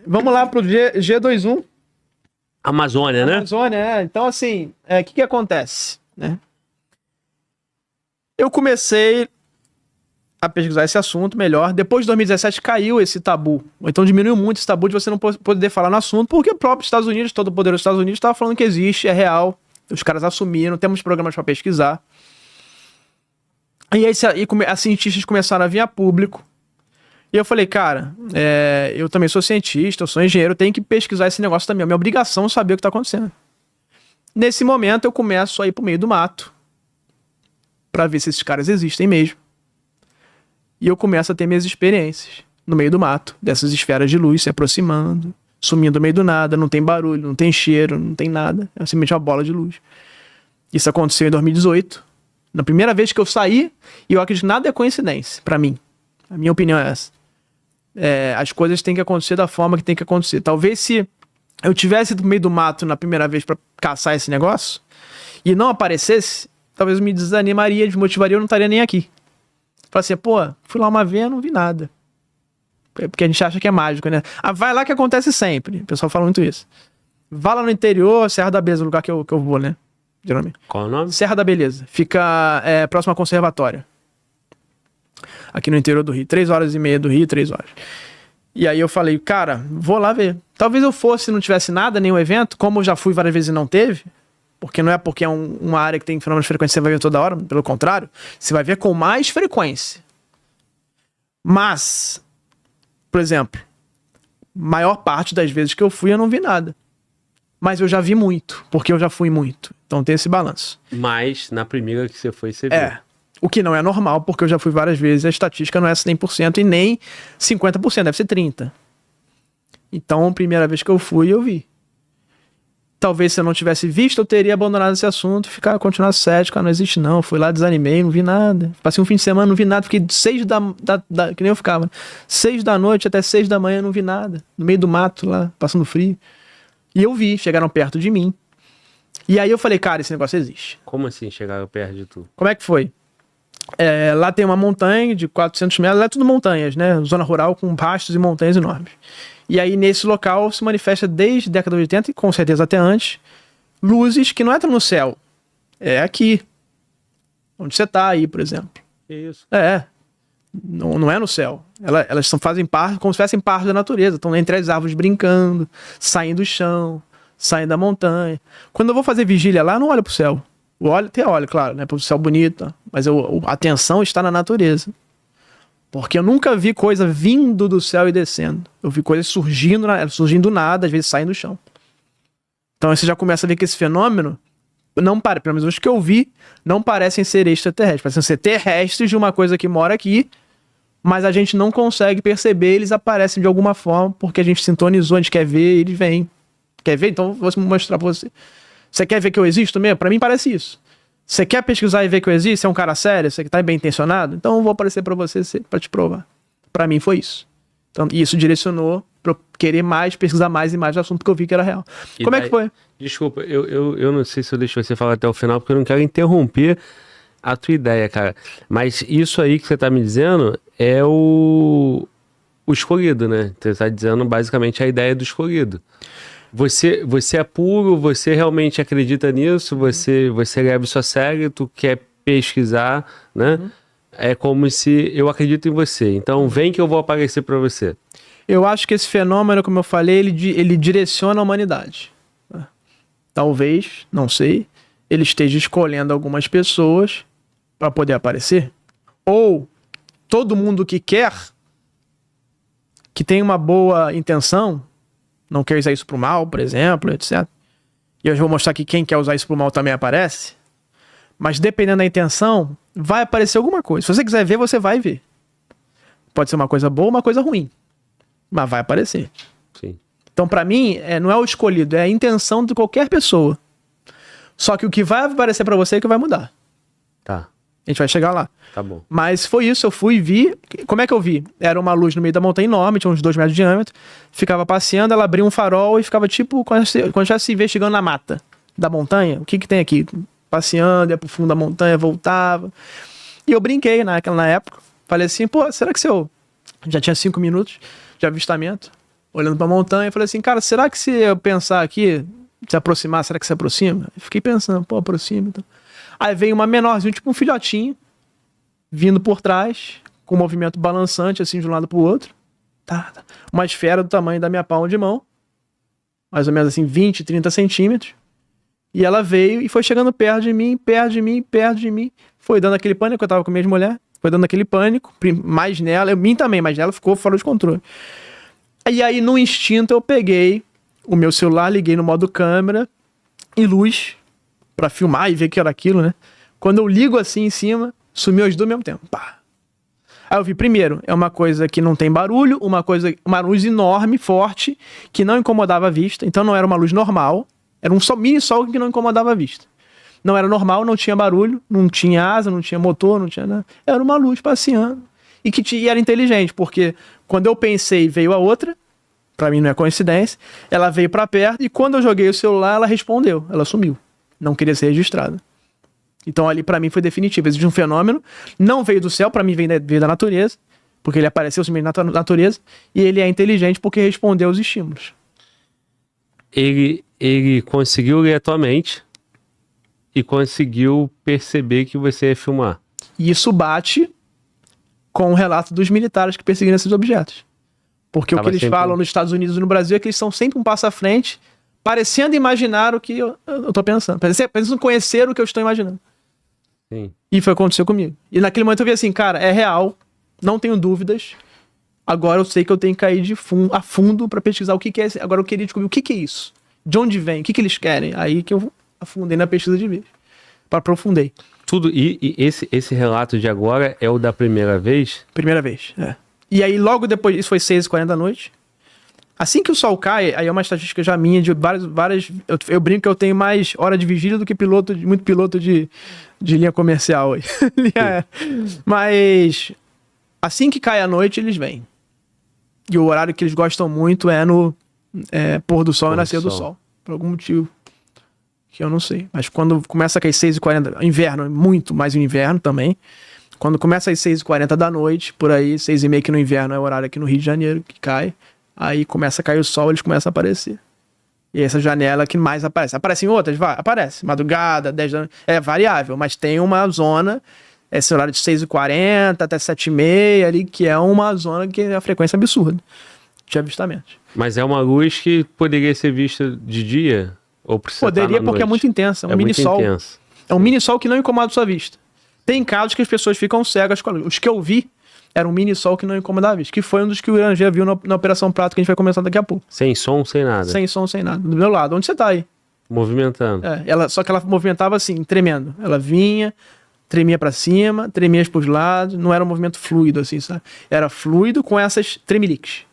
Vamos lá pro G21. Amazônia, né? Amazônia, Então, assim, o que acontece, né? Eu comecei a pesquisar esse assunto melhor. Depois de 2017 caiu esse tabu. Ou então diminuiu muito esse tabu de você não poder falar no assunto, porque o próprio Estados Unidos, todo o poderoso Estados Unidos, estava falando que existe, é real. Os caras assumiram, temos programas para pesquisar. E aí as cientistas começaram a vir a público. E eu falei, cara, eu também sou cientista, eu sou engenheiro, eu tenho que pesquisar esse negócio também. É minha obrigação saber o que está acontecendo. Nesse momento eu começo a ir pro meio do mato para ver se esses caras existem mesmo. E eu começo a ter minhas experiências no meio do mato, dessas esferas de luz se aproximando, sumindo no meio do nada, não tem barulho, não tem cheiro, não tem nada, é simplesmente uma bola de luz. Isso aconteceu em 2018, na primeira vez que eu saí, e eu acredito que nada é coincidência, pra mim. A minha opinião é essa. As coisas têm que acontecer da forma que tem que acontecer. Talvez se eu tivesse ido no meio do mato na primeira vez pra caçar esse negócio, e não aparecesse, talvez eu me desanimaria, desmotivaria, eu não estaria nem aqui. Fala assim, fui lá uma vez, não vi nada. Porque a gente acha que é mágico, né? Vai lá que acontece sempre. O pessoal fala muito isso. Vá lá no interior, Serra da Beleza, o lugar que eu vou, né? Geralmente. Qual é o nome? Serra da Beleza. Fica próximo à Conservatória. Aqui no interior do Rio. 3h30 do Rio, 3 horas. E aí eu falei, cara, vou lá ver. Talvez eu fosse, se não tivesse nada, nenhum evento, como eu já fui várias vezes e não teve. Porque não é porque é uma área que tem fenômenos de frequência que você vai ver toda hora. Pelo contrário, você vai ver com mais frequência. Mas, por exemplo, maior parte das vezes que eu fui, eu não vi nada. Mas eu já vi muito, porque eu já fui muito. Então tem esse balanço. Mas na primeira que você foi, você viu. O que não é normal, porque eu já fui várias vezes. A estatística não é 100% e nem 50%, deve ser 30%. Então, a primeira vez que eu fui, eu vi. Talvez se eu não tivesse visto, eu teria abandonado esse assunto, continuar cético, não existe não. Fui lá, desanimei, não vi nada. Passei um fim de semana, não vi nada, fiquei de 6 que nem eu ficava, 6 da noite até 6 da manhã, não vi nada. No meio do mato lá, passando frio. E eu vi, chegaram perto de mim. E aí eu falei, cara, esse negócio existe. Como assim chegaram perto de tu? Como é que foi? Lá tem uma montanha de 400 metros, lá é tudo montanhas, né? Zona rural com pastos e montanhas enormes. E aí, nesse local, se manifesta desde a década de 80, e com certeza até antes, luzes que não entram no céu. É aqui. Onde você tá aí, por exemplo. Isso. Não é no céu. Elas fazem parte, como se fossem parte da natureza. Estão entre as árvores brincando, saem do chão, saem da montanha. Quando eu vou fazer vigília lá, eu não olho pro céu. Olho, claro, né? Pro céu bonito. Mas a atenção está na natureza. Porque eu nunca vi coisa vindo do céu e descendo. Eu vi coisas surgindo do nada, às vezes saem do chão. Então você já começa a ver que esse fenômeno, pelo menos os que eu vi, não parecem ser extraterrestres. Parecem ser terrestres de uma coisa que mora aqui, mas a gente não consegue perceber, eles aparecem de alguma forma, porque a gente sintonizou, a gente quer ver, eles vêm. Quer ver? Então vou mostrar pra você. Você quer ver que eu existo mesmo? Pra mim parece isso. Você quer pesquisar e ver que eu existo? Você é um cara sério? Você que tá bem intencionado? Então eu vou aparecer pra você pra te provar. Pra mim foi isso. Então isso direcionou pra eu querer pesquisar mais e mais do assunto que eu vi que era real. Como é que foi? Desculpa, eu não sei se eu deixo você falar até o final, porque eu não quero interromper a tua ideia, cara. Mas isso aí que você tá me dizendo é o escolhido, né? Você tá dizendo basicamente a ideia do escolhido. Você é puro, você realmente acredita nisso, você leva isso a sério, tu quer pesquisar, né? É como se eu acredito em você, então vem que eu vou aparecer pra você. Eu acho que esse fenômeno, como eu falei, ele direciona a humanidade. Talvez, não sei, ele esteja escolhendo algumas pessoas para poder aparecer. Ou todo mundo que tem uma boa intenção, não quer usar isso pro mal, por exemplo, etc. E eu vou mostrar que quem quer usar isso pro mal também aparece. Mas dependendo da intenção, vai aparecer alguma coisa. Se você quiser ver, você vai ver. Pode ser uma coisa boa ou uma coisa ruim. Mas vai aparecer. Sim. Então, pra mim, não é o escolhido, é a intenção de qualquer pessoa. Só que o que vai aparecer pra você é que vai mudar. Tá. A gente vai chegar lá. Tá bom. Mas foi isso, eu fui e vi. Como é que eu vi? Era uma luz no meio da montanha enorme, tinha uns 2 metros de diâmetro. Ficava passeando, ela abria um farol e ficava tipo quando já se investigando na mata da montanha. O que tem aqui? Passeando, ia pro fundo da montanha, voltava. E eu brinquei na época. Falei assim, será que se eu... Já tinha 5 minutos de avistamento. olhando pra montanha, e falei assim, cara, será que se eu pensar aqui, se aproximar, será que se aproxima? Eu fiquei pensando, pô, aproxima. Então. Aí veio uma menorzinha, tipo um filhotinho, vindo por trás, com um movimento balançante, assim, de um lado pro outro. Tá. Uma esfera do tamanho da minha palma de mão, mais ou menos assim, 20, 30 centímetros. E ela veio e foi chegando perto de mim, perto de mim, perto de mim. Foi dando aquele pânico, eu tava com a minha mulher. Foi dando aquele pânico, mais nela, eu, mim também, mas nela ficou fora de controle. E aí, no instinto, eu peguei o meu celular, liguei no modo câmera e luz pra filmar e ver que era aquilo, né? Quando eu ligo assim em cima, sumiu as duas ao mesmo tempo. Pá. Aí eu vi, primeiro, é uma coisa que não tem barulho, uma luz enorme, forte, que não incomodava a vista, então não era uma luz normal. Era um mini sol que não incomodava a vista. Não era normal, não tinha barulho, não tinha asa, não tinha motor, não tinha nada. Era uma luz passeando. E era inteligente, porque quando eu pensei, veio a outra, pra mim não é coincidência, ela veio pra perto e quando eu joguei o celular, ela respondeu, ela sumiu. Não queria ser registrada. Então ali pra mim foi definitivo. Existe um fenômeno, não veio do céu, pra mim veio da natureza, porque ele apareceu simplesmente na natureza, e ele é inteligente porque respondeu aos estímulos. Ele conseguiu ler a tua mente e conseguiu perceber que você ia filmar. E isso bate com o relato dos militares que perseguiram esses objetos. Porque o que eles falam nos Estados Unidos e no Brasil é que eles são sempre um passo à frente, parecendo imaginar o que eu tô pensando. Parecendo conhecer o que eu estou imaginando. Sim. E foi o que aconteceu comigo. E naquele momento eu vi assim, cara, é real, não tenho dúvidas. Agora eu sei que eu tenho que cair a fundo pra pesquisar o que é. Agora eu queria descobrir o que é isso. De onde vem? O que eles querem? Aí que eu afundei na pesquisa de vez. Aprofundei. Tudo. E esse relato de agora é o da primeira vez? Primeira vez, é. E aí logo depois, isso foi 6h40 da noite. Assim que o sol cai, aí é uma estatística já minha de várias eu brinco que eu tenho mais hora de vigília do que muito piloto de linha comercial aí. Mas assim que cai a noite, eles vêm. E o horário que eles gostam muito é no pôr do sol e nascer do sol. Por algum motivo que eu não sei. Mas quando começa a cair 6h40, inverno, muito mais no inverno também. Quando começa às 6h40 da noite, por aí, 6h30 que no inverno é o horário aqui no Rio de Janeiro que cai. Aí começa a cair o sol, eles começam a aparecer. E essa janela que mais aparece. Aparece em outras? Vai, aparece. Madrugada, 10 da noite. É variável, mas tem uma zona, esse horário de 6h40 até 7h30 ali, que é uma zona que é a frequência absurda de avistamentos. Mas é uma luz que poderia ser vista de dia? Ou precisa poderia, porque é muito intensa. É um mini sol. Intenso. É um mini sol que não incomoda a sua vista. Tem casos que as pessoas ficam cegas com a luz. Os que eu vi era um mini sol que não incomodava a vista. Que foi um dos que o Irangê viu na Operação Prato, que a gente vai começar daqui a pouco. Sem som, sem nada? Sem som, sem nada. Do meu lado. Onde você tá aí? Movimentando. Só que ela movimentava assim, tremendo. Ela vinha, tremia pra cima, tremia pros lados. Não era um movimento fluido, assim, sabe? Era fluido com essas tremeliques.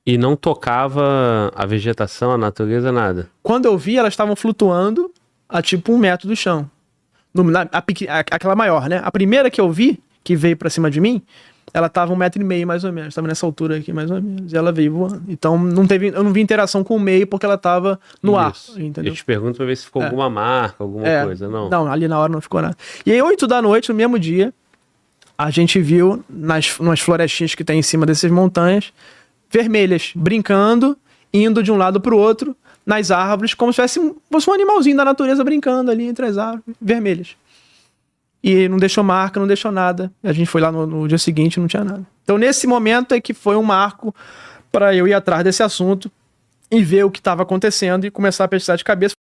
E não tocava a vegetação, a natureza, nada? Quando eu vi, elas estavam flutuando a tipo 1 metro do chão. Aquela maior, né? A primeira que eu vi, que veio pra cima de mim, ela tava 1,5 metro mais ou menos. Tava nessa altura aqui, mais ou menos. E ela veio voando. Então, eu não vi interação com o meio porque ela tava no ar, entendeu? Eu te pergunto pra ver se ficou alguma marca, alguma coisa, não? Não, ali na hora não ficou nada. E aí, 8 da noite, no mesmo dia, a gente viu nas florestinhas que tem em cima dessas montanhas, vermelhas, brincando, indo de um lado pro outro, nas árvores, como se fosse um animalzinho da natureza brincando ali entre as árvores, vermelhas. E não deixou marca, não deixou nada. A gente foi lá no dia seguinte e não tinha nada. Então, nesse momento é que foi um marco para eu ir atrás desse assunto e ver o que estava acontecendo e começar a pesquisar de cabeça.